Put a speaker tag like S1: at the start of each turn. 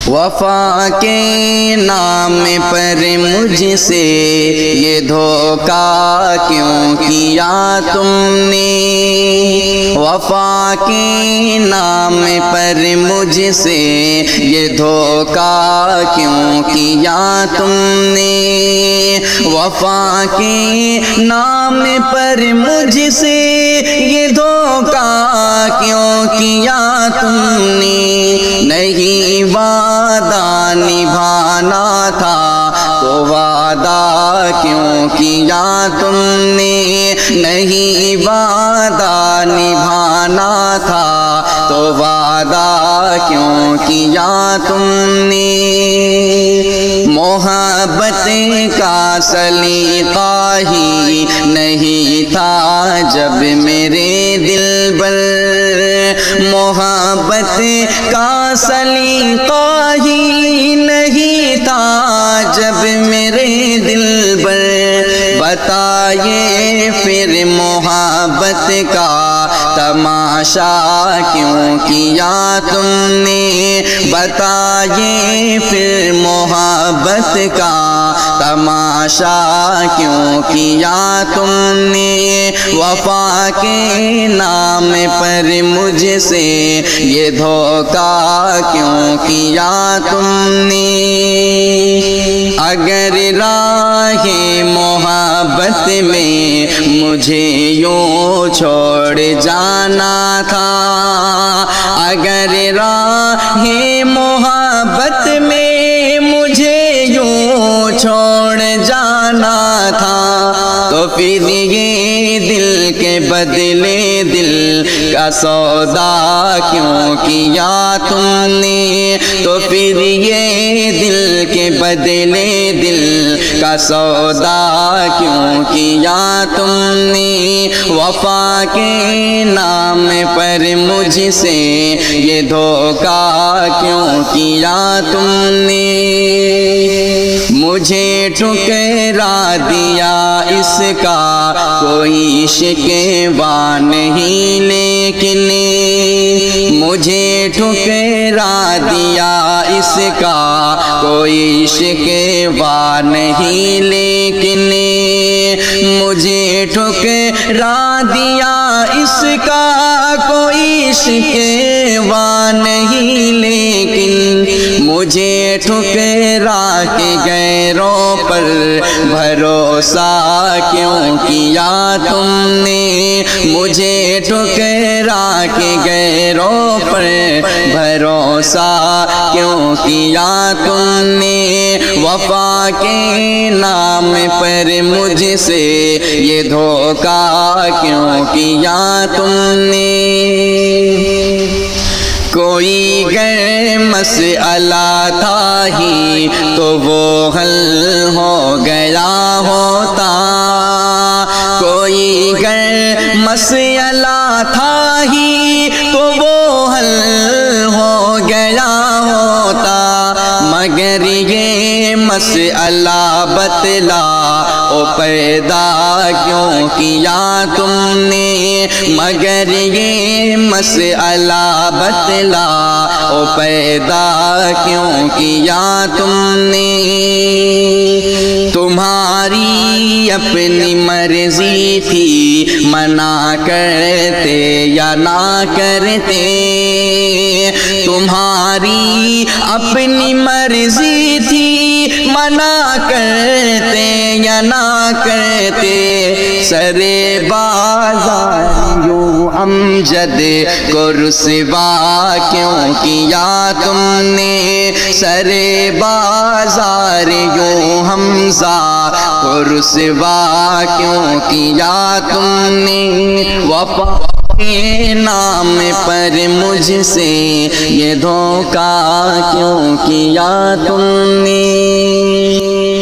S1: وفا کے نام پر مجھ سے یہ دھوکا کیوں کیا تم نے؟ وفا کے نام پر مجھ سے یہ دھوکا کیوں کیا تم نے؟ وفا کے نام پر مجھ سے یہ دھوکا کیوں کیا تم نے؟ نہیں وعدہ نبھانا تھا تو وعدہ کیوں کیا تم نے؟ نہیں وعدہ نبھانا تھا تو وعدہ کیوں کیا تم نے؟ محبت کا سلیقہ ہی نہیں تھا جب میرے دل بر، محبت کا سلیقہ ہی نہیں تھا جب میرے دل بر، بتائیے پھر محبت کا تماشا کیوں کیا تم نے؟ بتائیے پھر محبت کا تماشا کیوں کیا تم نے؟ وفا کے نام پر مجھ سے یہ دھوکا کیوں کیا تم نے؟ اگر راہ محبت میں مجھے یوں چھوڑ جانا تھا، اگر راہ محبت میں مجھے یوں چھوڑ جانا تھا، تو پھر یہ دل کے بدلے دل کا سودا کیوں کیا تم نے؟ تو پھر یہ دل کے بدلے دل کا سودا کیوں کیا تم نے؟ وفا کے نام پر مجھ سے یہ دھوکا کیوں کیا تم نے؟ مجھے ٹھکرا دیا اس کا کوئی شکوہ نہیں، لیکن مجھے ٹھکرا دیا اس کا کوئی شکوہ نہیں، لیکن مجھے ٹھکرا دیا اس کا کوئی شکوہ نہیں، لیکن مجھے ٹھکرا کے غیروں پر بھروسہ کیوں کیا تم نے؟ مجھے ٹھکرا کے غیروں پر بھروسہ کیوں کیا تم نے؟ وفا کے نام پر مجھ سے یہ دھوکا کیوں کیا تم نے؟ کوئی گر مسئلہ تھا ہی تو وہ حل ہو گیا ہوتا، کوئی گر مسئلہ تھا ہی تو وہ حل ہو گیا ہوتا، مگر یہ مسئلہ بتلا او پیدا کیوں کیا تم نے؟ مگر یہ مسئلہ بتلا او پیدا کیوں کیا تم نے؟ تمہاری اپنی مرضی تھی منع کرتے یا نہ کرتے، تمہاری اپنی مرضی تھی منع کرتے یا نہ کرتے، سرے بازار یوں امجد کو رسوا کیوں کیا تم نے؟ سرے بازار یوں حمزہ کو رسوا کیوں کیا تم نے؟ وفا کے نام پر مجھ سے یہ دھوکا کیوں کیا تم نے؟